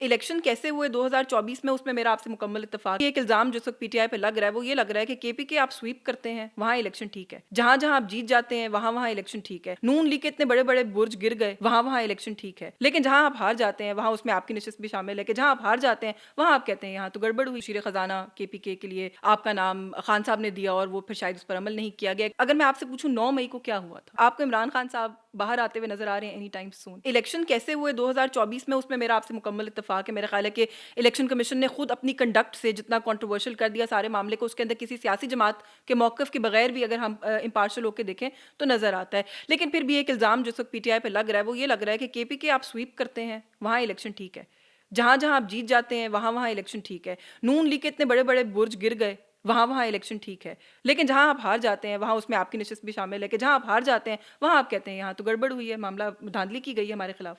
Election کیسے ہوئے 2024 میں، اس میں میرا آپ سے مکمل اتفاق ہے۔ ایک الزام جو اس وقت پی ٹی آئی پہ لگ رہا ہے وہ یہ لگ رہا ہے کہ کے پی کے آپ سویپ کرتے ہیں وہاں الیکشن ٹھیک ہے، جہاں جہاں آپ جیت جاتے ہیں وہاں وہاں الیکشن ٹھیک ہے، نون لیگ کے اتنے بڑے بڑے برج گر گئے وہاں وہاں الیکشن ٹھیک ہے، لیکن جہاں آپ ہار جاتے ہیں وہاں، اس میں آپ کی نشست بھی شامل ہے کہ جہاں آپ ہار جاتے ہیں وہاں آپ کہتے ہیں یہاں تو گڑبڑ ہوئی، شیر خزانہ کے پی کے لیے آپ کا نام خان صاحب نے دیا اور وہ پھر شاید اس پر عمل نہیں کیا گیا۔ اگر میں آپ سے پوچھوں 9 مئی کو کیا ہوا تھا، آپ کو عمران خان صاحب باہر آتے ہوئے نظر آ رہے ہیں اینی ٹائم سون۔ الیکشن کیسے ہوئے 2024 میں، اس میں میرا آپ سے مکمل اتفاق ہے۔ میرا خیال ہے کہ الیکشن کمیشن نے خود اپنی کنڈکٹ سے جتنا کنٹروورشل کر دیا سارے معاملے کو، اس کے اندر کسی سیاسی جماعت کے موقف کے بغیر بھی اگر ہم امپارشل ہو کے دیکھیں تو نظر آتا ہے۔ لیکن پھر بھی ایک الزام جو اس وقت پی ٹی آئی پہ لگ رہا ہے وہ یہ لگ رہا ہے کہ کے پی کے آپ سویپ کرتے ہیں وہاں الیکشن ٹھیک ہے، جہاں جہاں آپ جیت جاتے ہیں وہاں وہاں الیکشن ٹھیک ہے، نون لیگ کے اتنے بڑے بڑے برج گر گئے وہاں وہاں الیکشن ٹھیک ہے، لیکن جہاں آپ ہار جاتے ہیں وہاں، اس میں آپ کی نشست بھی شامل ہے کہ جہاں آپ ہار جاتے ہیں وہاں آپ کہتے ہیں یہاں تو گڑبڑ ہوئی ہے، معاملہ دھاندلی کی گئی ہے ہمارے خلاف۔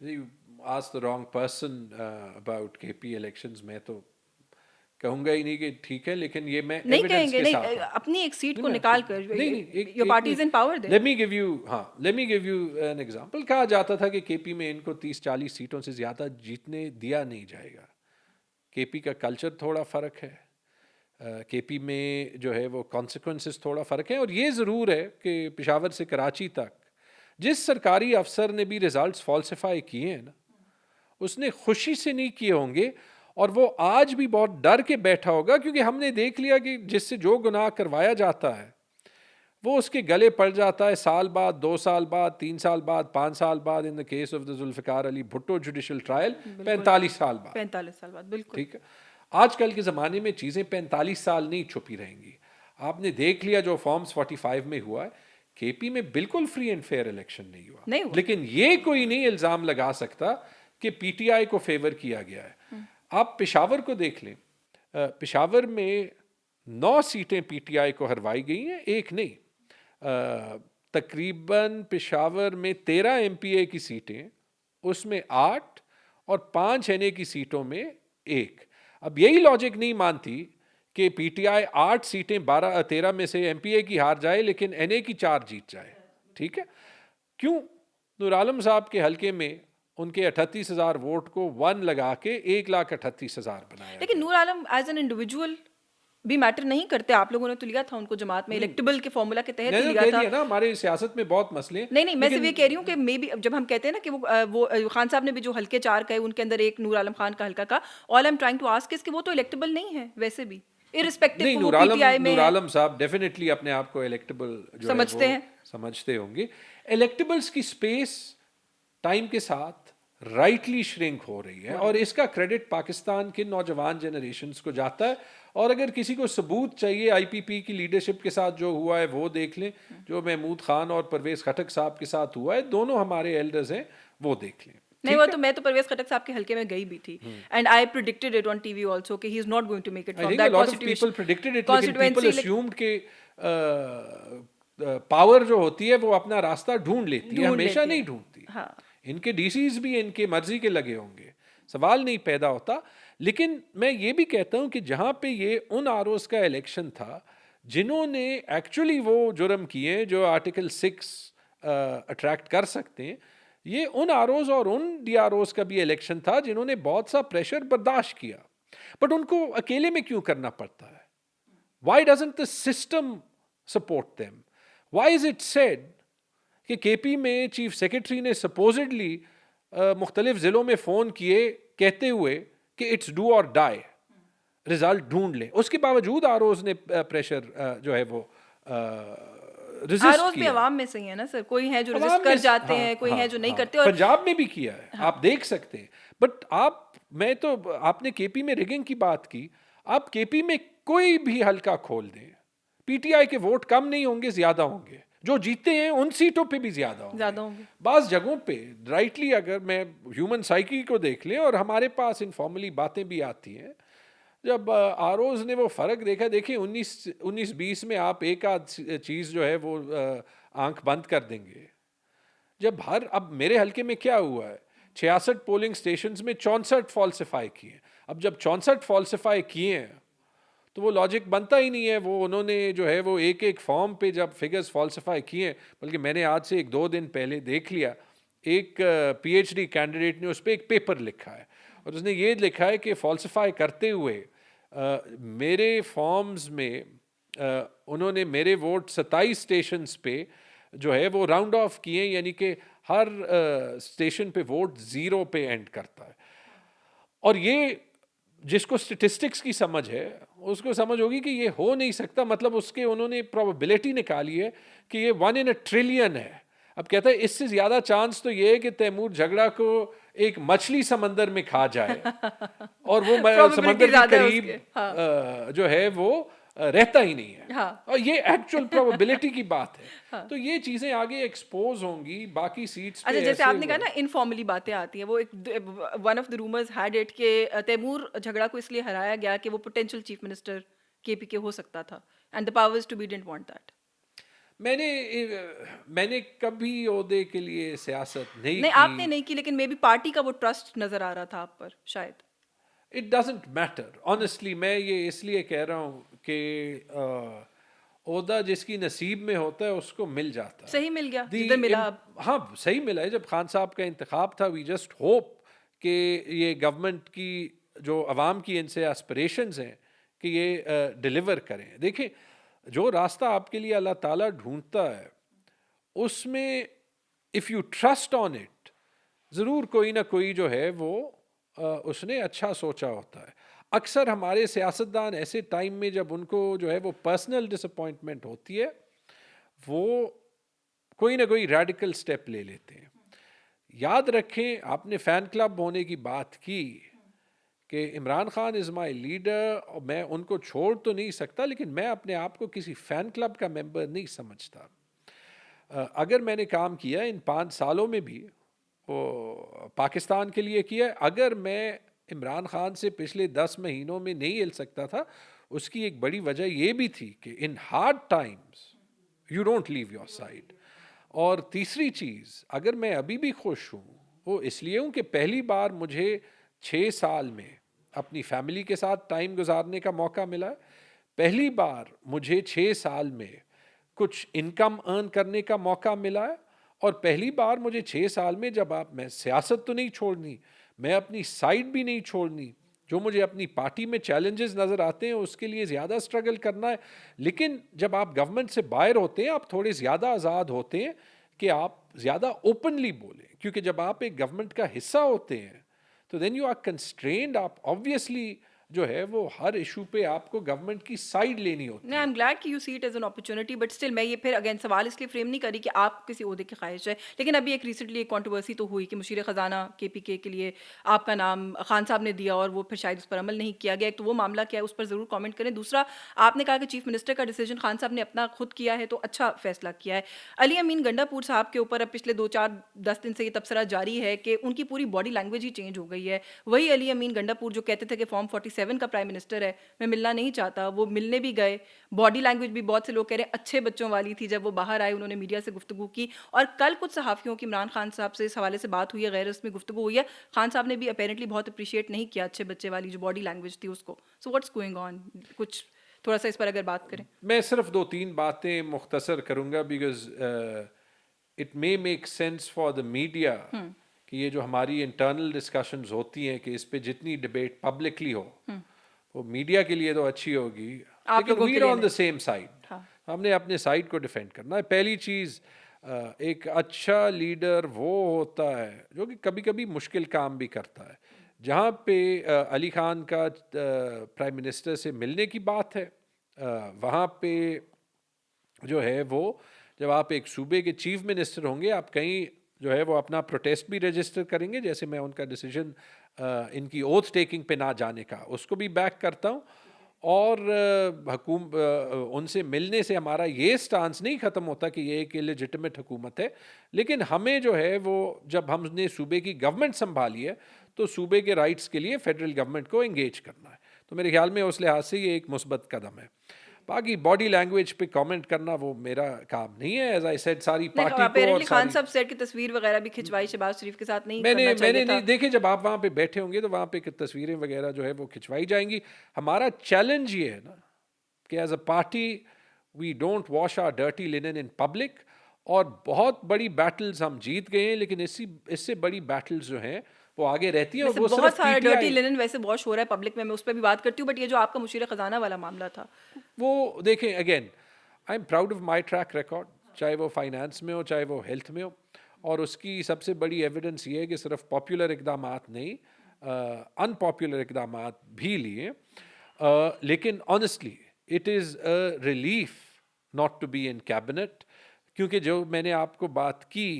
You asked the wrong person about KP elections. میں تو کہوں گا ہی نہیں کہ ٹھیک ہے، لیکن یہ میں نہیں کہیں ایویڈنس گے، کے نہیں ساتھ ہوں۔ اپنی ایک سیٹ نہیں کو میں نکال کر، نہیں your party is in power there. Let me give you an example. کہا جاتا تھا کہ کے پی میں ان کو 30-40 سیٹوں سے زیادہ جیتنے دیا نہیں جائے گا۔ کے پی کا کلچر تھوڑا فرق ہے، کے پی میں جو ہے وہ کانسیکوینسز تھوڑا فرق ہے، اور یہ ضرور ہے کہ پشاور سے کراچی تک جس سرکاری افسر نے بھی ریزلٹس فالسیفائی کیے ہیں نا، اس نے خوشی سے نہیں کیے ہوں گے، اور وہ آج بھی بہت ڈر کے بیٹھا ہوگا، کیونکہ ہم نے دیکھ لیا کہ جس سے جو گناہ کروایا جاتا ہے وہ اس کے گلے پڑ جاتا ہے سال بعد، 2 سال بعد، 3 سال بعد، 5 سال بعد۔ In the case of the Zulfiqar Ali Bhutto judicial trial 45 سال بعد، 45 سال بعد، بالکل ٹھیک ہے۔ آج کل کے زمانے میں چیزیں 45 سال نہیں چھپی رہیں گی۔ آپ نے دیکھ لیا جو فارمز 45 میں ہوا ہے، کے پی میں بالکل فری اینڈ فیئر الیکشن نہیں ہوا، نہیں ہوا۔ لیکن یہ کوئی نہیں الزام لگا سکتا کہ پی ٹی آئی کو فیور کیا گیا ہے۔ آپ پشاور کو دیکھ لیں، پشاور میں 9 سیٹیں پی ٹی آئی کو ہروائی گئی ہیں، ایک نہیں۔ تقریباً پشاور میں 13 ایم پی اے کی سیٹیں، اس میں 8 اور 5 این اے کی سیٹوں میں 1۔ اب یہی لاجک نہیں مانتی کہ پی ٹی آئی 8 سیٹیں 13 میں سے ایم پی اے کی ہار جائے لیکن این اے کی 4 جیت جائے، ٹھیک ہے۔ کیوں؟ نور عالم صاحب کے حلقے میں ان کے 38,000 ووٹ کو 1 لگا کے 1,38,000 بنایا۔ لیکن نور عالم ایز این انڈیویجول بھی میٹر نہیں کرتے، آپ لوگوں نے تو لیا تھا ان کو جماعت میں، الیکٹیبل کے فارمولا کے تحت لیا تھا۔ نا ہمارے سیاست میں بہت مسئلے، نہیں میں صرف یہ کہہ رہی ہوں کہ مے بی جب ہم کہتے ہیں نا کہ وہ خان صاحب نے بھی جو حلقے 4 کہے ان کے اندر ایک نور عالم خان کا حلقہ کا، آل ایم ٹرائنگ ٹو آسک اس کہ وہ تو الیکٹیبل نہیں ہے ویسے بھی، نہیں، ارسپیکٹو وہ پی ٹی آئی میں نور عالم صاحب ڈیفینیٹلی اپنے آپ کو الیکٹیبل جو سمجھتے ہیں، سمجھتے ہوں گے۔ الیکٹیبلز کی سپیس ٹائم کے ساتھ رائٹلی شرنک ہو رہی ہے، اور اس کا کریڈٹ پاکستان کے نوجوان جنریشنز کو جاتا ہے۔ اور اگر کسی کو ثبوت چاہیے آئی پی پی کی لیڈرشپ کے ساتھ جو ہوا ہے وہ دیکھ لیں، جو محمود خان اور پرویز خٹک صاحب کے ساتھ ہوا ہے، دونوں ہمارے ایلڈرز ہیں، وہ دیکھ لیں۔ نہیں وہ تو میں تو پرویز خٹک صاحب کے حلقے میں گئی بھی تھی، and I predicted it on TV also کہ he is not going to make it from that constitution. Power جو ہوتی ہے وہ اپنا راستہ ڈھونڈ لیتی ہے، ہمیشہ نہیں ڈھونڈتی۔ ان کے ڈی سیز بھی ان کے مرضی کے لگے ہوں گے، سوال نہیں پیدا ہوتا۔ لیکن میں یہ بھی کہتا ہوں کہ جہاں پہ یہ ان آر اوز کا الیکشن تھا جنہوں نے ایکچولی وہ جرم کیے جو آرٹیکل 6 اٹریکٹ کر سکتے ہیں، یہ ان آر اوز اور ان ڈی آر اوز کا بھی الیکشن تھا جنہوں نے بہت سا پریشر برداشت کیا، بٹ ان کو اکیلے میں کیوں کرنا پڑتا ہے؟ Why doesn't the system support them? Why is it said کہ کے پی میں چیف سیکرٹری نے سپوزڈلی مختلف ضلعوں میں فون کیے کہتے ہوئے کہ اٹس ڈو اور ڈائی، رزلٹ ڈھونڈ لیں، اس کے باوجود آر اوز نے پریشر جو ہے وہ آروز بھی عوام میں سے ہی ہے نا سر، کوئی ہے جو رجسٹ کر جاتے ہیں، کوئی ہے جو نہیں کرتے، اور پنجاب میں بھی کیا ہے، آپ دیکھ سکتے ہیں۔ بٹ آپ نے کے پی میں ریگنگ کی بات کی، آپ کے پی میں کوئی بھی حلقہ کھول دیں، پی ٹی آئی کے ووٹ کم نہیں ہوں گے، زیادہ ہوں گے، جو جیتے ہیں ان سیٹوں پہ بھی زیادہ ہوں گے۔ بعض جگہوں پہ رائٹلی اگر میں ہیومن سائیکی کو دیکھ لیں، اور ہمارے پاس انفارملی باتیں بھی آتی ہیں، جب آر اوز نے وہ فرق دیکھا، دیکھیں 19-20 میں آپ ایک آدھ چیز جو ہے وہ آنکھ بند کر دیں گے۔ جب اب میرے حلقے میں کیا ہوا ہے، 66 پولنگ سٹیشنز میں 64 فالسیفائی کیے۔ اب جب 64 فالسیفائی کیے ہیں تو وہ لاجک بنتا ہی نہیں ہے، وہ انہوں نے جو ہے وہ ایک فارم پہ جب فگرز فالسیفائی کیے ہیں، بلکہ میں نے آج سے 1-2 دن پہلے دیکھ لیا، ایک پی ایچ ڈی کینڈیڈیٹ نے اس پہ ایک پیپر لکھا ہے، اور اس نے یہ لکھا ہے کہ فالسیفائی کرتے ہوئے میرے فارمز میں انہوں نے میرے ووٹ 27 اسٹیشنز پہ جو ہے وہ راؤنڈ آف کیے، یعنی کہ ہر اسٹیشن پہ ووٹ 0 پہ اینڈ کرتا ہے. اور یہ جس کو اسٹیٹسٹکس کی سمجھ ہے اس کو سمجھ ہوگی کہ یہ ہو نہیں سکتا. مطلب اس کے انہوں نے پروبیبلٹی نکالی ہے کہ یہ 1 in a trillion ہے. اب کہتا ہے اس سے زیادہ چانس تو یہ ہے کہ تیمور جھگڑا کو ایک مچھلی سمندر میں کھا جائے اور وہ سمندر کے قریب جو ہے وہ رہتا ہی نہیں ہے. اور یہ ایکچوئل پروبیبلٹی کی بات ہے. تو یہ چیزیں آگے ایکسپوز ہوں گی باقی سیٹس پہ. جیسے آپ نے کہا نا انفارملی باتیں آتی ہیں، وہ one of the rumours had it کہ تیمور جھگڑا کو اس لیے ہرایا گیا کہ وہ پوٹینشیل چیف منسٹر کے پی کے ہو سکتا تھا and the powers to be didn't want that. میں نے کبھی عہدے کے لیے سیاست نہیں کی. آپ نے نہیں کی، لیکن مے بی پارٹی کا وہ ٹرسٹ نظر آ رہا تھا آپ پر شاید. It doesn't matter honestly. میں یہ اس لیے کہہ رہا ہوں کہ عہدہ جس کی نصیب میں ہوتا ہے اس کو مل جاتا ہے. صحیح مل گیا جدھر ملا. ہاں صحیح ملا ہے. جب خان صاحب کا انتخاب تھا وی جسٹ ہوپ کہ یہ گورنمنٹ کی جو عوام کی ان سے ایسپریشنز ہیں کہ یہ ڈیلیور کریں. دیکھیں جو راستہ آپ کے لیے اللہ تعالیٰ ڈھونڈتا ہے اس میں if you trust on it ضرور کوئی نہ کوئی جو ہے وہ اس نے اچھا سوچا ہوتا ہے. اکثر ہمارے سیاستدان ایسے ٹائم میں جب ان کو جو ہے وہ پرسنل ڈس اپوائنٹمنٹ ہوتی ہے وہ کوئی نہ کوئی ریڈیکل سٹیپ لے لیتے ہیں. یاد رکھیں آپ نے فین کلب ہونے کی بات کی کہ عمران خان از مائی لیڈر اور میں ان کو چھوڑ تو نہیں سکتا، لیکن میں اپنے آپ کو کسی فین کلب کا ممبر نہیں سمجھتا. اگر میں نے کام کیا ان 5 سالوں میں بھی وہ پاکستان کے لیے کیا، اگر میں عمران خان سے پچھلے 10 مہینوں میں نہیں ہل سکتا تھا اس کی ایک بڑی وجہ یہ بھی تھی کہ in hard times you don't leave your side. اور تیسری چیز اگر میں ابھی بھی خوش ہوں وہ اس لیے ہوں کہ پہلی بار مجھے 6 سال میں اپنی فیملی کے ساتھ ٹائم گزارنے کا موقع ملا ہے. پہلی بار مجھے 6 سال میں کچھ انکم ارن کرنے کا موقع ملا ہے. اور پہلی بار مجھے 6 سال میں جب میں سیاست تو نہیں چھوڑنی، میں اپنی سائڈ بھی نہیں چھوڑنی. جو مجھے اپنی پارٹی میں چیلنجز نظر آتے ہیں اس کے لیے زیادہ سٹرگل کرنا ہے. لیکن جب آپ گورنمنٹ سے باہر ہوتے ہیں آپ تھوڑے زیادہ آزاد ہوتے ہیں کہ آپ زیادہ اوپنلی بولیں، کیونکہ جب آپ ایک گورنمنٹ کا حصہ ہوتے ہیں تو دین یو آر کنسٹرینڈ. آپ آبویسلی جو ہے وہ ہر ایشو پہ آپ کو گورنمنٹ کی سائڈ لینی ہوتی ہے. آئی ایم گلیڈ کہ you see it as an opportunity, but still میں یہ پھر اگین سوال اس لیے فریم نہیں کری کہ آپ کسی عہدے کی خواہش ہے. لیکن ابھی ایک ریسنٹلی ایک کانٹروورسی تو ہوئی کہ مشیر خزانہ کے پی کے لیے آپ کا نام خان صاحب نے دیا اور وہ پھر شاید اس پر عمل نہیں کیا گیا. ایک تو وہ معاملہ کیا ہے اس پر ضرور کامنٹ کریں. دوسرا آپ نے کہا کہ چیف منسٹر کا ڈیسیجن خان صاحب نے اپنا خود کیا ہے تو اچھا فیصلہ کیا ہے. علی امین گنڈا پور صاحب کے اوپر اب پچھلے 2-4-10 دن سے یہ تبصرہ جاری ہے کہ ان کی پوری باڈی لینگویج ہی چینج ہو گئی ہے. وہی علی امین گنڈا پور جو کہتے تھے کہ فارم 47 کا پرائم منسٹر ہے میں ملنا نہیں چاہتا، وہ ملنے بھی گئے. باڈی لینگویج بھی بہت سے لوگ کہہ رہے ہیں اچھے بچوں والی تھی. جب وہ باہر آئے انہوں نے میڈیا سے گفتگو کی اور کل کچھ صحافیوں کی عمران خان صاحب سے اس حوالے سے بات ہوئی ہے، غیر رسمی گفتگو ہوئی ہے. خان صاحب نے بھی اپیرنٹلی بہت اپریشیٹ نہیں کیا اچھے بچے والی جو باڈی لینگویج تھی اس کو. So what's going on? کچھ تھوڑا سا اس پر اگر بات کریں. میں صرف 2-3 باتیں مختصر کروں گا because it may make sense for the media کہ یہ جو ہماری انٹرنل ڈسکشنز ہوتی ہیں کہ اس پہ جتنی ڈبیٹ پبلکلی ہو وہ میڈیا کے لیے تو اچھی ہوگی، لیکن we are on the same side. ہم نے اپنے سائڈ کو ڈیفینڈ کرنا ہے. پہلی چیز ایک اچھا لیڈر وہ ہوتا ہے جو کہ کبھی کبھی مشکل کام بھی کرتا ہے. جہاں پہ علی خان کا پرائم منسٹر سے ملنے کی بات ہے وہاں پہ جو ہے وہ جب آپ ایک صوبے کے چیف منسٹر ہوں گے آپ کہیں جو ہے وہ اپنا پروٹیسٹ بھی رجسٹر کریں گے. جیسے میں ان کا ڈیسیجن ان کی اوتھ ٹیکنگ پہ نہ جانے کا اس کو بھی بیک کرتا ہوں. اور ان سے ملنے سے ہمارا یہ سٹانس نہیں ختم ہوتا کہ یہ ایک لیجٹمیٹ حکومت ہے، لیکن ہمیں جو ہے وہ جب ہم نے صوبے کی گورنمنٹ سنبھالی ہے تو صوبے کے رائٹس کے لیے فیڈرل گورنمنٹ کو انگیج کرنا ہے. تو میرے خیال میں اس لحاظ سے یہ ایک مثبت قدم ہے. باقی باڈی لینگویج پہ کامنٹ کرنا وہ میرا کام نہیں ہے. ایز آئی سیڈ ساری پارٹی کو اور خان صاحب سیٹ کی تصویر وغیرہ بھی کھنچوائی شہباز شریف کے ساتھ نہیں میں نے نہیں دیکھے. جب آپ وہاں پہ بیٹھے ہوں گے تو وہاں پہ تصویریں وغیرہ جو ہے وہ کھنچوائی جائیں گی. ہمارا چیلنج یہ ہے نا کہ as a party we don't wash our dirty linen in public. اور بہت بڑی بیٹلز ہم جیت گئے ہیں لیکن اس سے بڑی بیٹلز جو ہیں وہ آگے رہتی ہیں. اور وہ بہت صرف سارا پی ٹی ڈرٹی آئی, لینن ویسے بہت شور ہے پبلک میں اس پہ بھی بات کرتی ہوں, بٹ یہ جو آپ کا مشیر خزانہ والا معاملہ تھا, وہ دیکھیں again I am proud of my track record, چاہے وہ فائنانس میں ہو چاہے وہ ہیلتھ میں ہو, اور اس کی سب سے بڑی ایویڈنس یہ ہے کہ صرف پاپولر اقدامات نہیں, ان پاپولر اقدامات بھی لیے. لیکن honestly it is a relief not to be in cabinet, کیونکہ جو میں نے آپ کو بات کی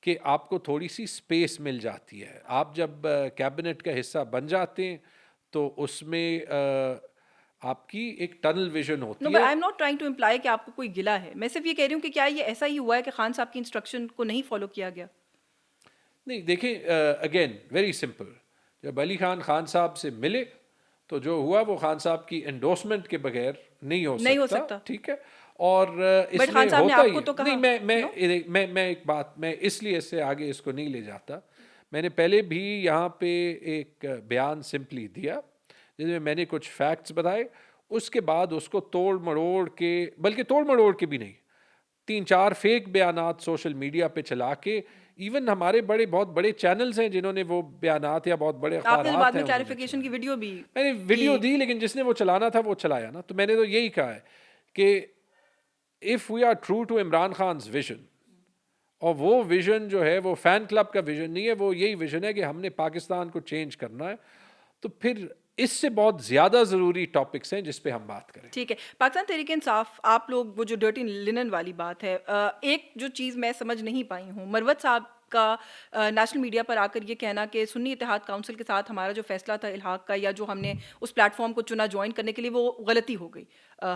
کہ آپ کو تھوڑی سی اسپیس مل جاتی ہے. آپ جب کیبنٹ کا حصہ بن جاتے ہیں تو اس میں آپ کی ایک ٹنل ویژن نو ہوتی بٹ ہے. I am not trying to imply کہ آپ کو کوئی گلا ہے, میں صرف یہ کہہ رہی ہوں کہ کیا یہ ایسا ہی ہوا ہے کہ خان صاحب کی انسٹرکشن کو نہیں فالو کیا گیا؟ نہیں دیکھیں, اگین ویری سمپل, جب علی خان صاحب سے ملے تو جو ہوا وہ خان صاحب کی انڈورسمنٹ کے بغیر نہیں ہو سکتا, ٹھیک ہے. اور اس بٹ میں خان صاحب نے ہوتا آپ ہی کو ہے, تو کہا نہیں میں ایک بات, میں اس لیے اس سے آگے اس کو نہیں لے جاتا. میں نے پہلے بھی یہاں پہ ایک بیان سمپلی دیا جس میں میں نے کچھ فیکٹس بتائے, اس کے بعد اس کو توڑ مڑوڑ کے, بلکہ توڑ مڑوڑ کے بھی نہیں, 3-4 فیک بیانات سوشل میڈیا پہ چلا کے, ایون ہمارے بہت بڑے چینلز ہیں جنہوں نے وہ بیانات, یا بہت بڑے آپ نے بعد اخبارات میں ہیں کلیریفیکیشن کی ویڈیو بھی, میں نے ویڈیو دی, لیکن جس نے وہ چلانا تھا وہ چلایا نا. تو میں نے تو یہی کہا ہے کہ if we are true to Imran Khan's vision, اور وہ ویژن جو ہے وہ فین کلب کا ویژن نہیں ہے, وہ یہی ویژن ہے کہ ہم نے پاکستان کو چینج کرنا ہے, تو پھر اس سے بہت زیادہ ضروری ٹاپکس ہیں جس پہ ہم بات کریں. ٹھیک ہے. پاکستان تحریک انصاف, آپ لوگ وہ جو ڈرٹی لینن والی بات ہے, ایک جو چیز میں سمجھ نہیں پائی ہوں, مروت صاحب کا نیشنل میڈیا پر آ کر یہ کہنا کہ سنی اتحاد کونسل کے ساتھ ہمارا جو فیصلہ تھا الحاق کا, یا جو ہم نے اس پلیٹ فارم کو چنا جوائن کرنے کے لیے, وہ غلطی ہو گئی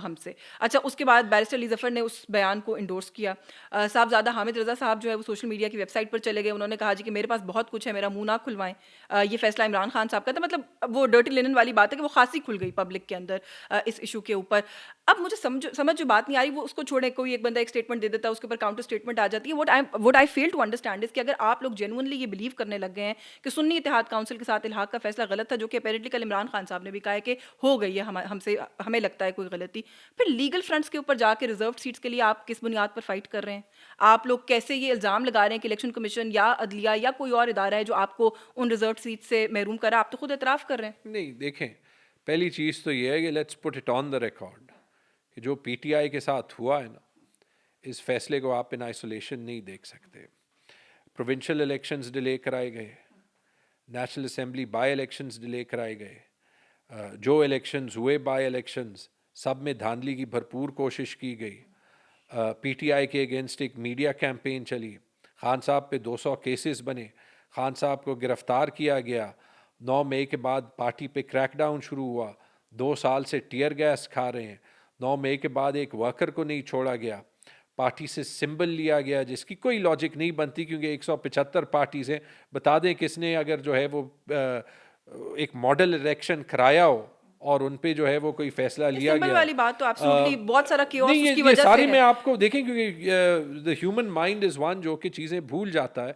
ہم سے. اچھا, اس کے بعد بیرسٹر علی ظفر نے اس بیان کو انڈورس کیا. صاحبزادہ حامد رضا صاحب جو ہے وہ سوشل میڈیا کی ویب سائٹ پر چلے گئے, انہوں نے کہا جی کہ میرے پاس بہت کچھ ہے, میرا منہ نہ کھلوائیں, یہ فیصلہ عمران خان صاحب کا تھا. مطلب وہ ڈرٹی لینن والی بات ہے کہ وہ خاصی کھل گئی پبلک کے اندر اس ایشو کے اوپر. اب مجھے سمجھ جو بات نہیں آ رہی, وہ اس کو چھوڑیں, کوئی ایک بندہ ایک اسٹیٹمنٹ دے دیتا ہے, اس کے اوپر کاؤنٹر اسٹیٹمنٹ آ جاتی ہے. What I fail to understand is کہ اگر آپ لوگ جینوئنلی یہ بلیو کرنے لگ گئے ہیں کہ سنی اتحاد کونسل کے ساتھ الحاق کا فیصلہ غلط تھا, جو کہ اپیرنٹلی کل عمران خان صاحب نے بھی کہا ہے کہ ہو گئی ہے ہم سے, ہمیں لگتا ہے کوئی غلطی, پھر لیگل فرنٹس کے اوپر جا کے ریزروڈ سیٹس کے لیے آپ کس بنیاد پر فائٹ کر رہے ہیں؟ آپ لوگ کیسے یہ الزام لگا رہے ہیں کہ الیکشن کمیشن یا عدلیہ یا کوئی اور ادارہ ہے جو آپ کو ان ریزروڈ سیٹ سے محروم کرا؟ آپ تو خود اعتراف کر رہے ہیں. نہیں دیکھیں, پہلی چیز تو یہ ہے کہ let's put it on the record کہ جو پی ٹی آئی کے ساتھ ہوا ہے نا, اس فیصلے کو آپ ان آئسولیشن نہیں دیکھ سکتے. پروونشل الیکشنز ڈیلے کرائے گئے, national assembly by elections delay کرائے گئے, جو الیکشنز ہوئے بائی الیکشنز سب میں دھاندلی کی بھرپور کوشش کی گئی. پی ٹی آئی کے اگینسٹ ایک میڈیا کیمپین چلی, خان صاحب پہ 200 کیسز بنے, خان صاحب کو گرفتار کیا گیا, 9 مئی کے بعد پارٹی پہ کریک ڈاؤن شروع ہوا, 2 سال سے ٹیئر گیس کھا رہے ہیں. 9 مئی کے بعد ایک ورکر کو نہیں چھوڑا گیا, پارٹی سے سمبل لیا گیا جس کی کوئی لاجک نہیں بنتی, کیونکہ 175 پارٹیز ہیں. بتا دیں کس نے اگر جو ہے وہ ایک ماڈل الیکشن کرایا ہو اور ان پہ جو ہے وہ کوئی فیصلہ لیا گیا. سمبل والی بات تو ایبسولوٹلی بہت سارا کیوس نہیں, اس کی یہ وجہ سے ساری ہے. میں آپ کو دیکھیں, کیونکہ the human mind is one جو کہ چیزیں بھول جاتا ہے.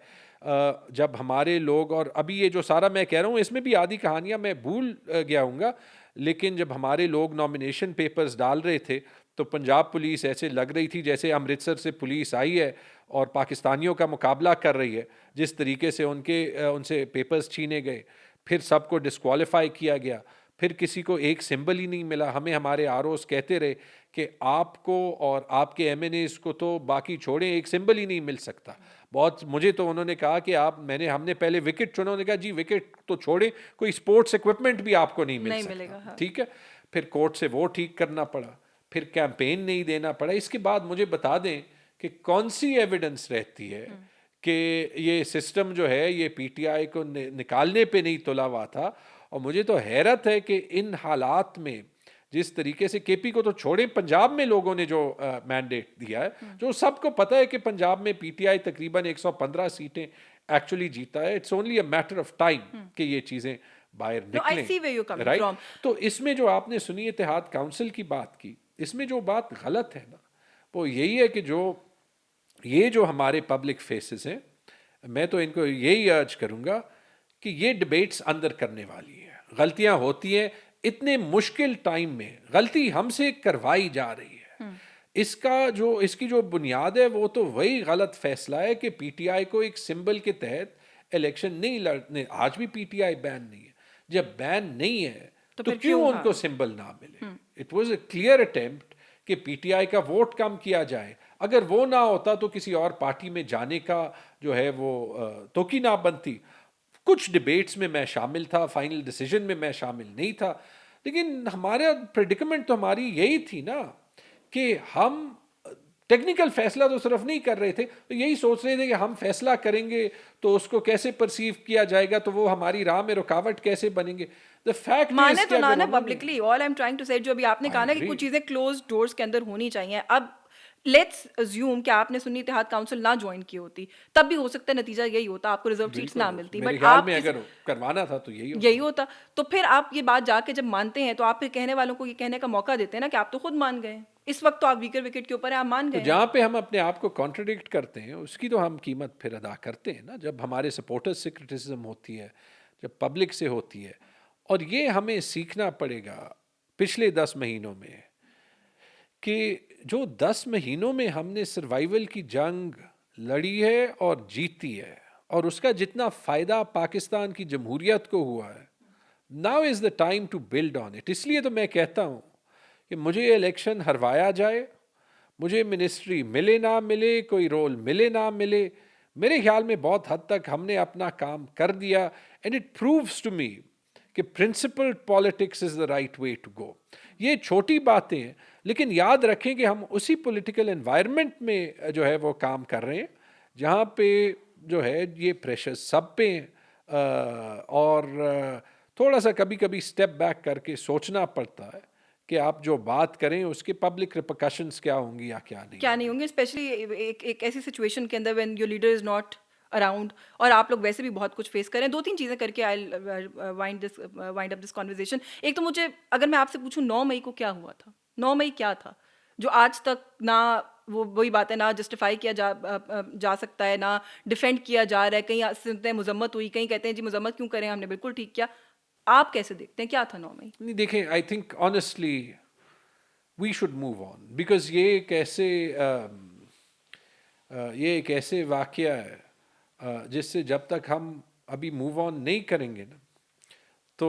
جب ہمارے لوگ, اور ابھی یہ جو سارا میں کہہ رہا ہوں اس میں بھی آدھی کہانیاں میں بھول گیا ہوں گا, لیکن جب ہمارے لوگ نامینیشن پیپرز ڈال رہے تھے تو پنجاب پولیس ایسے لگ رہی تھی جیسے امرتسر سے پولیس آئی ہے اور پاکستانیوں کا مقابلہ کر رہی ہے. جس طریقے سے ان سے پیپرز چھینے گئے, پھر سب کو ڈسکوالیفائی کیا گیا, پھر کسی کو ایک سمبل ہی نہیں ملا. ہمیں ہمارے آر اوز کہتے رہے کہ آپ کو اور آپ کے ایم این ایز کو تو باقی چھوڑیں, ایک سمبل ہی نہیں مل سکتا. بہت مجھے تو انہوں نے کہا کہ ہم نے پہلے وکٹ چنا, انہوں نے کہا جی وکٹ تو چھوڑیں, کوئی اسپورٹس اکوپمنٹ بھی آپ کو نہیں مل سکتا. ٹھیک ہے, پھر کورٹ سے وہ ٹھیک کرنا پڑا, پھر کیمپین نہیں دینا پڑا. اس کے بعد مجھے بتا دیں کہ کون سی ایویڈنس رہتی ہے کہ یہ سسٹم جو ہے یہ پی ٹی آئی کو نکالنے پہ نہیں تلا ہوا تھا. اور مجھے تو حیرت ہے کہ ان حالات میں جس طریقے سے کے پی کو تو چھوڑیں, پنجاب میں لوگوں نے جو مینڈیٹ دیا ہے, جو سب کو پتہ ہے کہ پنجاب میں پی ٹی آئی تقریباً 115 سیٹیں ایکچولی جیتا ہے. It's only a matter of time کہ یہ چیزیں باہر نکلیں, رائٹ. تو اس میں جو آپ نے سنی اتحاد کونسل کی بات کی, اس میں جو بات غلط ہے نا وہ یہی ہے کہ یہ جو ہمارے پبلک فیسز ہیں, میں تو ان کو یہی ارج کروں گا کہ یہ ڈبیٹس اندر کرنے والی ہے. غلطیاں ہوتی ہیں, اتنے مشکل ٹائم میں غلطی ہم سے کروائی جا رہی ہے. اس کی جو بنیاد ہے وہ تو وہی غلط فیصلہ ہے کہ پی ٹی آئی کو ایک سمبل کے تحت الیکشن نہیں لڑنے. آج بھی پی ٹی آئی بین نہیں ہے. جب بین نہیں ہے تو پھر کیوں ان کو سمبل نہ ملے؟ It was a clear attempt کہ پی ٹی آئی کا ووٹ کم کیا جائے. اگر وہ نہ ہوتا تو کسی اور پارٹی میں جانے کا جو ہے وہ توقع نہ بنتی. کچھ ڈبیٹس میں میں شامل تھا, فائنل ڈیسیجن میں میں شامل نہیں تھا, لیکن ہمارا پریڈکمنٹ تو ہماری یہی تھی نا کہ ہم ٹیکنیکل فیصلہ تو صرف نہیں کر رہے تھے, تو یہی سوچ رہے تھے کہ ہم فیصلہ کریں گے تو اس کو کیسے پرسیو کیا جائے گا, تو وہ ہماری راہ میں رکاوٹ کیسے بنیں گے. The fact مانے is تو کہ نہ اگر نا انہوں نے- publicly. All I am trying to say جو ابھی آپ نے کہا نا کہ agree. کچھ چیزیں کلوز ڈورز کے اندر ہونی چاہیے. اب لیٹس ازیوم کہ آپ نے سنی اتحاد کاؤنسل نہ جوائن کی ہوتی, تب بھی ہو سکتا ہے نتیجہ یہی ہوتا, آپ کو ریزرو سیٹس نہ ملتی. میرے بٹ خیال آپ میں اگر کروانا تھا تو یہی ہوتا. تو پھر آپ یہ بات جا کے جب مانتے ہیں تو آپ پھر کہنے والوں کو یہ کہنے کا موقع دیتے ہیں نا کہ آپ تو خود مان گئے. اس وقت تو آپ ویکر وکٹ کے اوپر ہیں, آپ مان تو گئے. جہاں پہ ہم اپنے آپ کو کانٹرڈکٹ کرتے ہیں اس کی تو ہم قیمت پھر ادا کرتے ہیں نا, جب ہمارے سپورٹرز سے کرٹیسزم ہوتی ہے, جب پبلک سے ہوتی ہے. اور یہ ہمیں سیکھنا پڑے گا پچھلے 10 مہینوں میں کہ جو 10 مہینوں میں ہم نے سروائیول کی جنگ لڑی ہے اور جیتی ہے, اور اس کا جتنا فائدہ پاکستان کی جمہوریت کو ہوا ہے, now is the time to build on it. اس لیے تو میں کہتا ہوں کہ مجھے الیکشن ہروایا جائے, مجھے منسٹری ملے نہ ملے, کوئی رول ملے نہ ملے, میرے خیال میں بہت حد تک ہم نے اپنا کام کر دیا. And it proves to me کہ principle politics is the right way to go. یہ چھوٹی باتیں ہیں, لیکن یاد رکھیں کہ ہم اسی پولیٹیکل انوائرمنٹ میں جو ہے وہ کام کر رہے ہیں جہاں پہ جو ہے یہ پریشر سب پہ ہیں, اور تھوڑا سا کبھی کبھی اسٹیپ بیک کر کے سوچنا پڑتا ہے کہ آپ جو بات کریں اس کے پبلک ریپرکشنز کیا ہوں گی یا کیا نہیں ہوں گے, اسپیشلی ایک ایسی سچویشن کے اندر when your leader is not around, اور آپ لوگ ویسے بھی بہت کچھ فیس کریں. 2-3 چیزیں کر کے آئی وائنڈ اپ دس کنورسیشن. ایک تو مجھے اگر میں آپ سے پوچھوں 9 مئی کو کیا ہوا تھا, 9 مئی کیا تھا جو آج تک نہ وہی بات ہے, نہ جسٹیفائی کیا جا سکتا ہے, نہ ڈیفینڈ کیا جا رہا ہے. کہیں سنتے ہیں مذمت ہوئی, کہیں کہتے ہیں جی مذمت کیوں کریں, ہم نے بالکل ٹھیک کیا. آپ کیسے دیکھتے ہیں کیا تھا 9 مئی؟ نہیں دیکھیں, I think honestly we should move on, because یہ ایک ایسے واقعہ ہے جس سے جب تک ہم ابھی موو آن نہیں کریں گے نا تو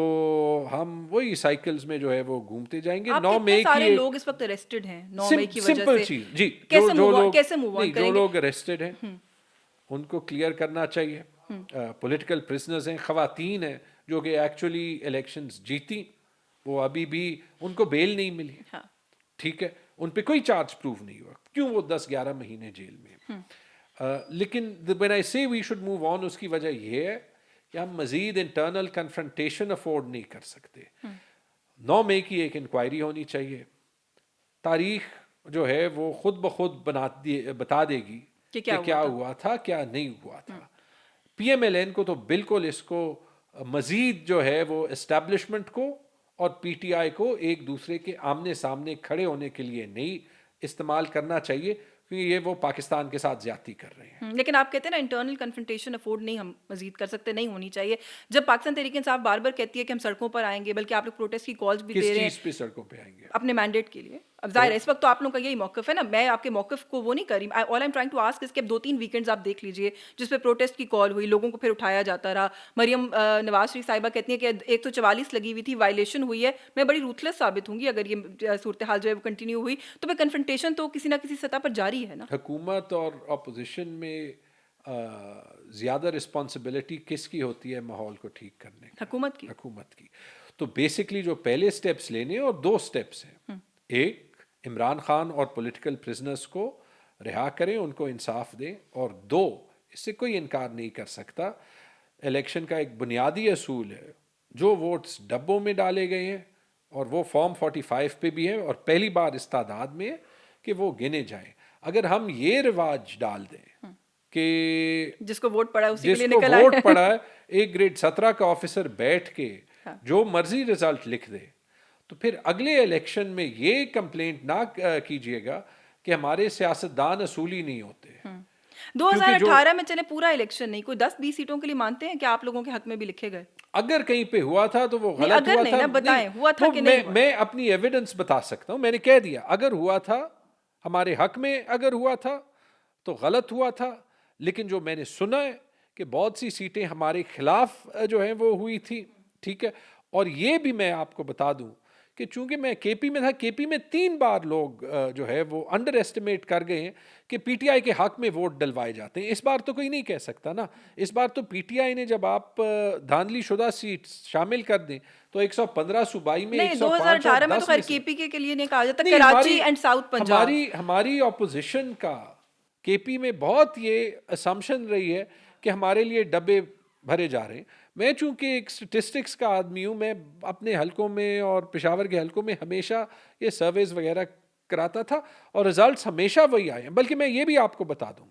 ہم وہی سائیکلز میں جو ہے وہ گھومتے جائیں گے. 9 مئی سارے کی لوگ اس وقت اریسٹڈ ہیں 9 مئی کی وجہ سمپل سے, چیز, جی کیسے موو آن کریں جو گے؟ لوگ اریسٹڈ ہیں ان کو کلیئر کرنا چاہیے. پولیٹیکل پرزنرز ہیں, خواتین ہیں جو کہ ایکچولی الیکشنز جیتی, وہ ابھی بھی ان کو بیل نہیں ملی, ٹھیک ہے, ان پہ کوئی چارج پروف نہیں ہوا, کیوں وہ 10-11 مہینے جیل میں. لیکن when I say we should move on, اس کی وجہ یہ ہے کہ ہم مزید انٹرنل کنفرنٹیشن افورڈ نہیں کر سکتے. 9 مئی کی ایک انکوائری ہونی چاہیے. تاریخ جو ہے وہ خود بخود بتا دے گی کہ کیا ہوا تھا کیا نہیں ہوا تھا. پی ایم ایل این کو تو بالکل اس کو مزید جو ہے وہ اسٹیبلشمنٹ کو اور پی ٹی آئی کو ایک دوسرے کے آمنے سامنے کھڑے ہونے کے لیے نہیں استعمال کرنا چاہیے, کیونکہ یہ وہ پاکستان کے ساتھ زیادتی کر رہے ہیں. لیکن آپ کہتے ہیں نا انٹرنل کنفرنٹیشن افورڈ نہیں ہم مزید کر سکتے, نہیں ہونی چاہیے. جب پاکستان تحریک انصاف بار بار کہتی ہے کہ ہم سڑکوں پر آئیں گے, بلکہ آپ لوگ پروٹیسٹ کی کالز بھی دے رہے ہیں, کس چیز پہ سڑکوں پہ آئیں گے؟ اپنے مینڈیٹ کے لیے. اب ظاہر ہے اس وقت تو آپ لوگوں کا یہی موقف ہے نا, میں آپ کے موقف کو وہ نہیں کر رہی. All I am trying to ask اس کے 2-3 ویکینڈز آپ دیکھ لیجیے جس پہ پروٹیسٹ کی کال ہوئی, لوگوں کو پھر اٹھایا جاتا رہا. مریم نواز شریف صاحبہ کہتی ہیں کہ 144 لگی ہوئی تھی, وائلیشن ہوئی ہے, میں بڑی روتھلیس ثابت ہوں گی اگر یہ صورتحال جو ہے وہ کنٹینیو ہوئی. تو پھر کنفرنٹیشن تو کسی نہ کسی سطح پر جاری ہے نا. حکومت اور اپوزیشن میں زیادہ رسپانسبلٹی کس کی ہوتی ہے ماحول کو ٹھیک کرنے کی؟ حکومت کی. تو بیسکلی جو پہلے سٹیپس لینے اور 2 سٹیپس ہیں, ایک عمران خان اور پولیٹیکل پرزنرز کو رہا کریں, ان کو انصاف دیں, اور 2 اس سے کوئی انکار نہیں کر سکتا, الیکشن کا ایک بنیادی اصول ہے جو ووٹس ڈبوں میں ڈالے گئے ہیں اور وہ فارم 45 پہ بھی ہیں اور پہلی بار اس تعداد میں کہ وہ گنے جائیں. اگر ہم یہ رواج ڈال دیں کہ جس کو ووٹ پڑا ہے اسی کے لیے جس کو نکل ووٹ پڑا ہے ایک گریڈ 17 کا آفیسر بیٹھ کے جو مرضی رزلٹ لکھ دے, تو پھر اگلے الیکشن میں یہ کمپلینٹ نہ کیجیے گا کہ ہمارے سیاستدان اصولی نہیں ہوتے. 2018 میں چلے پورا الیکشن نہیں, کوئی 10-20 سیٹوں کے لیے مانتے ہیں کہ آپ لوگوں کے حق میں بھی لکھے گئے. اگر کہیں پہ ہوا تھا تو وہ غلط ہوا تھا. بتائیں ہوا تھا کہ نہیں. میں اپنی ایویڈنس بتا سکتا ہوں, میں نے کہہ دیا اگر ہوا تھا ہمارے حق میں, اگر ہوا تھا تو غلط ہوا تھا. لیکن جو میں نے سنا ہے کہ کہ بہت سی سیٹیں ہمارے خلاف جو ہیں وہ ہوئی تھی, ٹھیک ہے. اور یہ بھی میں آپ کو بتا دوں کہ چونکہ میں کے پی میں تھا, کے پی میں 3 بار لوگ جو ہے وہ انڈر ایسٹیمیٹ کر گئے ہیں کہ پی ٹی آئی کے حق میں ووٹ ڈلوائے جاتے ہیں. اس بار تو کوئی نہیں کہہ سکتا نا. اس بار تو پی ٹی آئی نے جب آپ دھاندلی شدہ سیٹ شامل کر دیں تو 115 صوبائی میں 105 2018 میں تو خیر کے پی کے لیے نہیں کہا جاتا, کراچی اینڈ ساؤتھ پنجاب. ہماری اپوزیشن کا کے پی میں بہت یہ اسمپشن رہی ہے کہ ہمارے لیے ڈبے بھرے جا رہے ہیں. میں چونکہ ایک اسٹیٹسٹکس کا آدمی ہوں, میں اپنے حلقوں میں اور پشاور کے حلقوں میں ہمیشہ یہ سرویز وغیرہ کراتا تھا اور رزلٹس ہمیشہ وہی آئے ہیں. بلکہ میں یہ بھی آپ کو بتا دوں,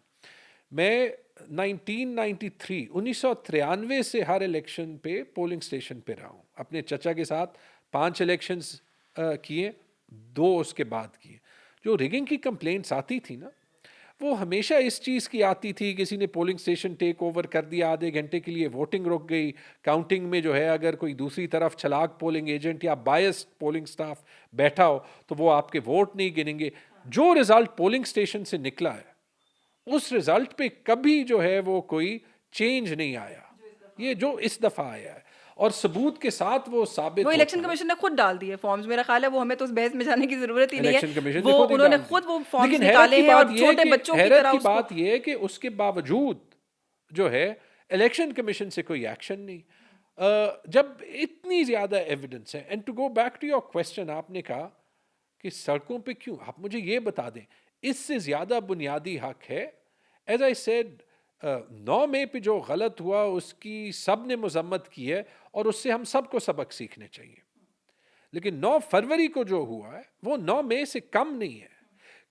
میں 1993 سے ہر الیکشن پہ پولنگ اسٹیشن پہ رہا ہوں. اپنے چچا کے ساتھ 5 الیکشنز کیے, 2 اس کے بعد کیے. جو ریگنگ کی کمپلینٹس آتی تھی نا, وہ ہمیشہ اس چیز کی آتی تھی, کسی نے پولنگ اسٹیشن ٹیک اوور کر دیا, آدھے گھنٹے کے لیے ووٹنگ رک گئی, کاؤنٹنگ میں جو ہے اگر کوئی دوسری طرف چلاک پولنگ ایجنٹ یا بائسڈ پولنگ سٹاف بیٹھا ہو تو وہ آپ کے ووٹ نہیں گنیں گے. جو رزلٹ پولنگ اسٹیشن سے نکلا ہے اس رزلٹ پہ کبھی جو ہے وہ کوئی چینج نہیں آیا, یہ جو اس دفعہ آیا ہے, اور ثبوت کے ساتھ وہ ثابت. وہ الیکشن کمیشن نے خود ڈال دیے فارمز, میرا خیال ہے وہ ہمیں تو اس بحث میں جانے کی ضرورت ہی نہیں ہے, وہ انہوں نے خود وہ فارمز نکالے ہیں. اور چھوٹے بچوں کی طرح کی بات یہ ہے کہ اس کے باوجود جو ہے الیکشن کمیشن سے کوئی ایکشن نہیں. جب اتنی زیادہ ایویڈنس ہے. And to go back to your question, آپ نے کہا کہ سڑکوں پہ کیوں, آپ مجھے یہ بتا دیں اس سے زیادہ بنیادی حق ہے. ایز آئی سیڈ 9 مئی پہ جو غلط ہوا اس کی سب نے مذمت کی ہے اور اس سے ہم سب کو سبق سیکھنے چاہیے. لیکن 9 فروری کو جو ہوا ہے وہ 9 مئی سے کم نہیں ہے.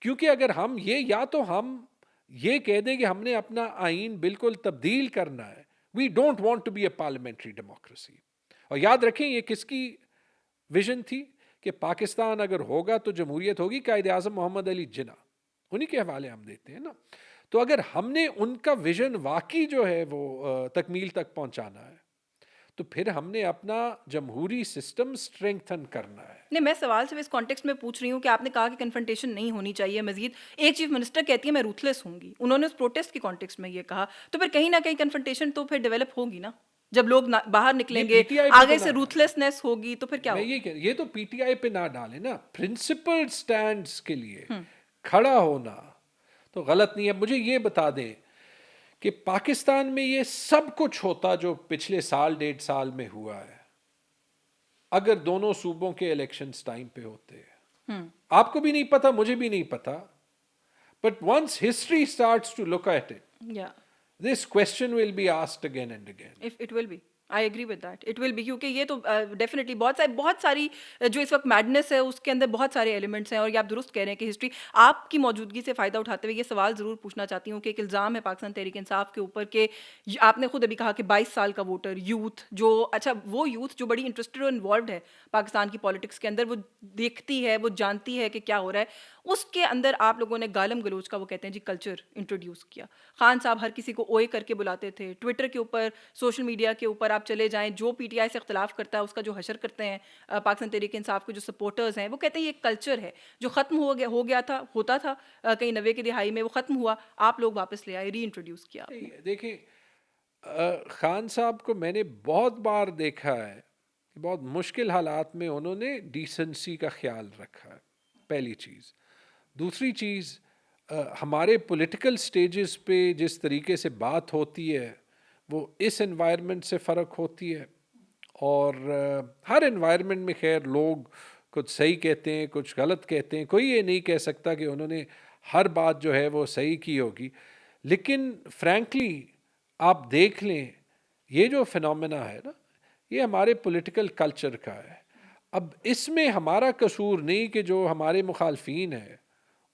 کیونکہ اگر ہم یا تو ہم یہ کہہ دیں کہ ہم نے اپنا آئین بالکل تبدیل کرنا ہے, we don't want to be a parliamentary democracy. اور یاد رکھیں یہ کس کی ویژن تھی کہ پاکستان اگر ہوگا تو جمہوریت ہوگی, قائد اعظم محمد علی جناح, انہی کے حوالے ہم دیتے ہیں نا. تو اگر ہم نے ان کا ویژن واقعی جو ہے وہ تکمیل تک پہنچانا ہے تو پھر ہم نے اپنا جمہوری سسٹم اسٹرینگتھن کرنا ہے. نہیں, میں سوال صرف اس کانٹیکسٹ میں پوچھ رہی ہوں کہ آپ نے کہا کہ کنفرنٹیشن نہیں ہونی چاہیے مزید. ایک چیف منسٹر کہتی ہے میں روتھلیس ہوں گی, انہوں نے اس پروٹیسٹ کی کانٹیکسٹ میں یہ کہا, تو پھر کہیں نہ کہیں کنفرنٹیشن تو پھر ڈیولپ ہوگی نا, جب لوگ باہر نکلیں گے, آگے سے روتھلیسنس ہوگی تو پھر کیا ہوگا. یہ تو پی ٹی آئی پہ نہ ڈالیں نا, پرنسپل سٹینڈز کے لیے کھڑا ہونا تو غلط نہیں ہے. مجھے یہ بتا دیں کہ پاکستان میں یہ سب کچھ ہوتا جو پچھلے 1.5 سال میں ہوا ہے اگر دونوں صوبوں کے الیکشنز ٹائم پہ ہوتے ہیں. آپ کو بھی نہیں پتا, مجھے بھی نہیں پتا, but once history starts to look at it, this question will be asked again and again. It will be. I agree with that. It will be, کیونکہ یہ تو ڈیفینیٹلی بہت ساری جو اس وقت میڈنس ہے اس کے اندر بہت سارے ایلیمنٹس ہیں. اور یہ آپ درست کہہ رہے ہیں کہ ہسٹری, آپ کی موجودگی سے فائدہ اٹھاتے ہوئے یہ سوال ضرور پوچھنا چاہتی ہوں کہ ایک الزام ہے پاکستان تحریک انصاف کے اوپر کہ آپ نے خود ابھی کہا کہ 22 سال کا ووٹر یوتھ, جو اچھا وہ یوتھ جو بڑی انٹرسٹڈ اور انوالوڈ ہے پاکستان کی پالیٹکس کے اندر, وہ دیکھتی ہے, وہ جانتی ہے کہ کیا ہو رہا ہے, اس کے اندر آپ لوگوں نے گالم گلوچ کا وہ کہتے ہیں جی کلچر انٹروڈیوس کیا. خان صاحب ہر کسی کو اوئے کر کے بلاتے تھے, ٹویٹر کے اوپر, سوشل میڈیا کے اوپر آپ چلے جائیں, جو پی ٹی آئی سے اختلاف کرتا ہے اس کا جو حشر کرتے ہیں پاکستان تحریک انصاف کے جو سپورٹرز ہیں, وہ کہتے ہیں یہ ایک کلچر ہے جو ختم ہو گیا تھا, ہوتا تھا کہیں 90 کی دہائی میں, وہ ختم ہوا, آپ لوگ واپس لے آئے, ری انٹروڈیوس کیا. دیکھیں خان صاحب کو میں نے بہت بار دیکھا ہے کہ بہت مشکل حالات میں انہوں نے ڈیسنسی کا خیال رکھا ہے, پہلی چیز. دوسری چیز, ہمارے پولیٹیکل سٹیجز پہ جس طریقے سے بات ہوتی ہے وہ اس انوائرمنٹ سے فرق ہوتی ہے, اور ہر انوائرمنٹ میں خیر لوگ کچھ صحیح کہتے ہیں, کچھ غلط کہتے ہیں, کوئی یہ نہیں کہہ سکتا کہ انہوں نے ہر بات جو ہے وہ صحیح کی ہوگی. لیکن فرینکلی آپ دیکھ لیں یہ جو فنومینا ہے نا, یہ ہمارے پولیٹیکل کلچر کا ہے. اب اس میں ہمارا قصور نہیں کہ جو ہمارے مخالفین ہیں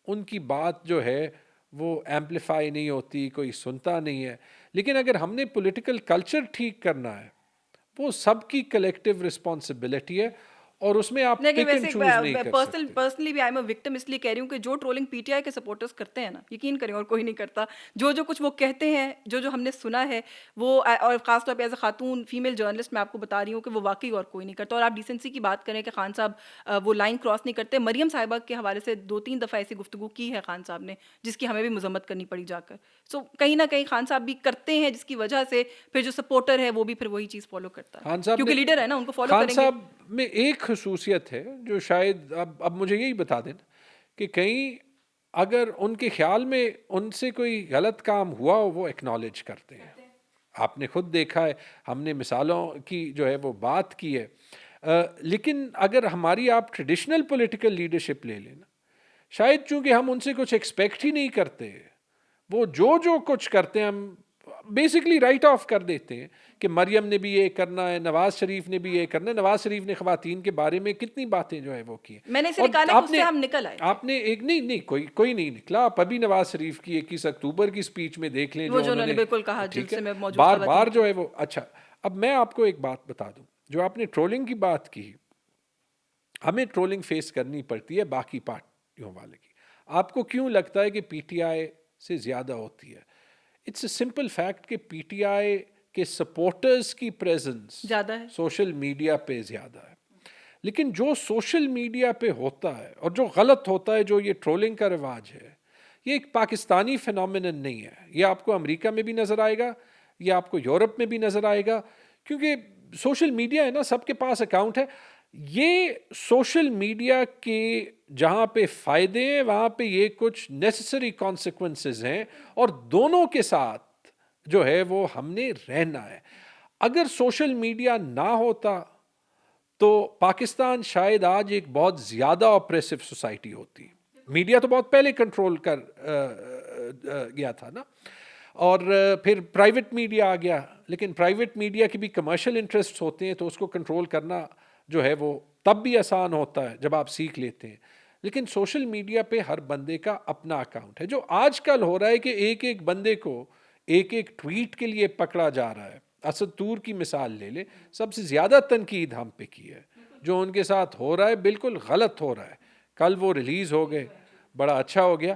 ان کی بات جو ہے وہ ایمپلیفائی نہیں ہوتی, کوئی سنتا نہیں ہے. لیکن اگر ہم نے پولیٹیکل کلچر ٹھیک کرنا ہے وہ سب کی کلیکٹیو رسپانسبلٹی ہے, اور اس میں آپ pick and choose نہیں کر سکتے. پرسنلی بھی آئی ایم اے وکٹم اس لیے کہہ رہی ہوں کہ جو ٹرولنگ پی ٹی آئی کے سپورٹرز کرتے ہیں نا, یقین کریں اور کوئی نہیں کرتا, جو کچھ وہ کہتے ہیں, جو ہم نے سنا ہے وہ, اور خاص طور پہ ایز اے خاتون فیمیل جرنلسٹ میں آپ کو بتا رہی ہوں کہ وہ واقعی اور کوئی نہیں کرتا. اور آپ ڈیسنسی کی بات کریں کہ خان صاحب وہ لائن کراس نہیں کرتے. مریم صاحبہ کے حوالے سے 2-3 دفعہ ایسی گفتگو کی ہے خان صاحب نے جس کی ہمیں بھی مذمت کرنی پڑی جا کر. سو کہیں نہ کہیں خان صاحب بھی کرتے ہیں, جس کی وجہ سے پھر جو سپورٹر ہے وہ بھی پھر وہی چیز فالو کرتا ہے, کیونکہ لیڈر ہے نا, ان کو فالو کریں گے. خان صاحب میں ایک خصوصیت ہے جو شاید اب مجھے یہی بتا دیں کہ کہیں اگر ان کے خیال میں ان سے کوئی غلط کام ہوا ہو وہ ایکنالج کرتے ہیں. آپ نے خود دیکھا ہے, ہم نے مثالوں کی جو ہے وہ بات کی ہے. لیکن اگر ہماری آپ ٹریڈیشنل پولیٹیکل لیڈرشپ لے لیں نا, شاید چونکہ ہم ان سے کچھ ایکسپیکٹ ہی نہیں کرتے, وہ جو کچھ کرتے ہیں ہم بیسکلی رائٹ آف کر دیتے ہیں کہ مریم نے بھی یہ کرنا ہے, نواز شریف نے بھی یہ کرنا ہے. نواز شریف نے خواتین کے بارے میں کتنی باتیں جو ہے وہ کی ہیں. میں نے اسے نکالا کہ اس سے ہم نکل آئے. آپ نے ایک نہیں کوئی نہیں نکلا. آپ ابھی نواز شریف کی 21 اکتوبر کی اسپیچ میں دیکھ لیں, جو انہوں نے بالکل کہا, جس سے میں موجود بار جو ہے وہ. اچھا, اب میں آپ کو ایک بات بتا دوں, جو آپ نے ٹرولنگ کی بات کی, ہمیں ٹرولنگ فیس کرنی پڑتی ہے باقی پارٹیوں والے کی. آپ کو کیوں لگتا ہے کہ پی ٹی آئی سے زیادہ ہوتی ہے؟ اٹس اے سمپل فیکٹ کہ پی ٹی آئی کے سپورٹرز کی پریزنس زیادہ ہے, سوشل میڈیا پہ زیادہ ہے. لیکن جو سوشل میڈیا پہ ہوتا ہے اور جو غلط ہوتا ہے, جو یہ ٹرولنگ کا رواج ہے, یہ ایک پاکستانی فینومینن نہیں ہے. یہ آپ کو امریکہ میں بھی نظر آئے گا, یہ آپ کو یورپ میں بھی نظر آئے گا, کیونکہ سوشل میڈیا ہے نا, سب کے پاس اکاؤنٹ ہے. یہ سوشل میڈیا کے جہاں پہ فائدے ہیں وہاں پہ یہ کچھ نیسسری کانسیکوینسز ہیں, اور دونوں کے ساتھ جو ہے وہ ہم نے رہنا ہے. اگر سوشل میڈیا نہ ہوتا تو پاکستان شاید آج ایک بہت زیادہ اپریسو سوسائٹی ہوتی. میڈیا تو بہت پہلے کنٹرول کر گیا تھا نا, اور پھر پرائیویٹ میڈیا آ گیا. لیکن پرائیویٹ میڈیا کی بھی کمرشل انٹرسٹ ہوتے ہیں, تو اس کو کنٹرول کرنا جو ہے وہ تب بھی آسان ہوتا ہے جب آپ سیکھ لیتے ہیں. لیکن سوشل میڈیا پہ ہر بندے کا اپنا اکاؤنٹ ہے. جو آج کل ہو رہا ہے کہ ایک بندے کو ایک ٹویٹ کے لیے پکڑا جا رہا ہے. اسد طور کی مثال لے لیں, سب سے زیادہ تنقید ہم پہ کی ہے. جو ان کے ساتھ ہو رہا ہے بالکل غلط ہو رہا ہے. کل وہ ریلیز ہو گئے, بڑا اچھا ہو گیا.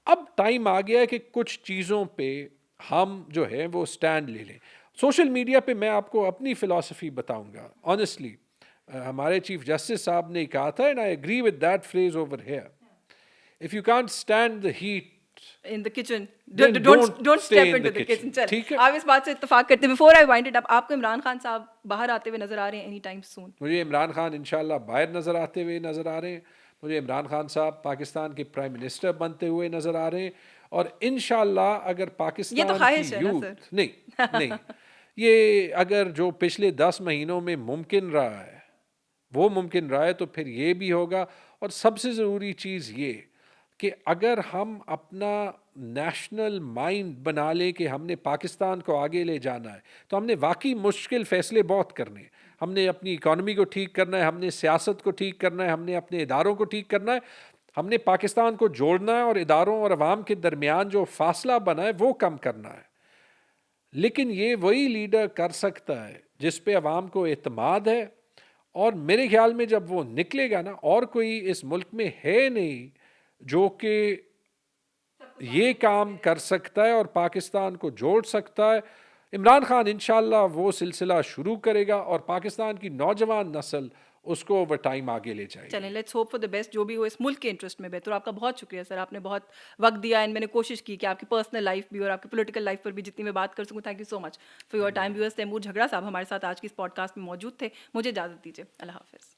اب ٹائم آ گیا ہے کہ کچھ چیزوں پہ ہم جو ہے وہ سٹینڈ لے لیں. سوشل میڈیا پہ میں آپ کو اپنی فلسفی بتاؤں گا آنیسٹلی. ہمارے چیف جسٹس صاحب نے کہا تھا, and I agree with that phrase over here, if you can't stand the heat in the kitchen, don't step into the kitchen. چل آپ اس بات سے اتفاق کرتے ہیں. before I wind it up, آپ کو عمران خان صاحب باہر آتے ہوئے نظر آ رہے ہیں اینی ٹائم سون؟ مجھے عمران خان انشاءاللہ باہر نظر آتے ہوئے نظر آ رہے ہیں. مجھے عمران خان صاحب پاکستان کے پرائم منسٹر بنتے ہوئے نظر آ رہے ہیں. اور انشاءاللہ اگر پاکستان کی یوتھ نہیں یہ اگر جو پچھلے 10 مہینوں میں ممکن رہا ہے وہ ممکن رہا ہے, تو پھر یہ بھی ہوگا. اور سب سے ضروری چیز یہ کہ اگر ہم اپنا نیشنل مائنڈ بنا لیں کہ ہم نے پاکستان کو آگے لے جانا ہے, تو ہم نے واقعی مشکل فیصلے بہت کرنے ہیں. ہم نے اپنی اکانومی کو ٹھیک کرنا ہے, ہم نے سیاست کو ٹھیک کرنا ہے, ہم نے اپنے اداروں کو ٹھیک کرنا ہے, ہم نے پاکستان کو جوڑنا ہے, اور اداروں اور عوام کے درمیان جو فاصلہ بنا ہے وہ کم کرنا ہے. لیکن یہ وہی لیڈر کر سکتا ہے جس پہ عوام کو اعتماد ہے. اور میرے خیال میں جب وہ نکلے گا نا, اور کوئی اس ملک میں ہے نہیں جو کہ یہ کام کر سکتا ہے اور پاکستان کو جوڑ سکتا ہے. عمران خان انشاءاللہ وہ سلسلہ شروع کرے گا, اور پاکستان کی نوجوان نسل اس کو اوور ٹائم آگے لے جائے. چلیں let's hope for the best, جو بھی ہو اس ملک کے انٹرسٹ میں بہتر. آپ کا بہت شکریہ سر, آپ نے بہت وقت دیا, اینڈ میں نے کوشش کی کہ آپ کی پرسنل لائف بھی اور آپ کی پولیٹیکل لائف پر بھی جتنی میں بات کر سکوں. Thank you so much for your time. Viewers, Taimur Jhagra صاحب ہمارے ساتھ آج کی اس پوڈ کاسٹ میں موجود تھے. مجھے اجازت دیجیے, اللہ حافظ.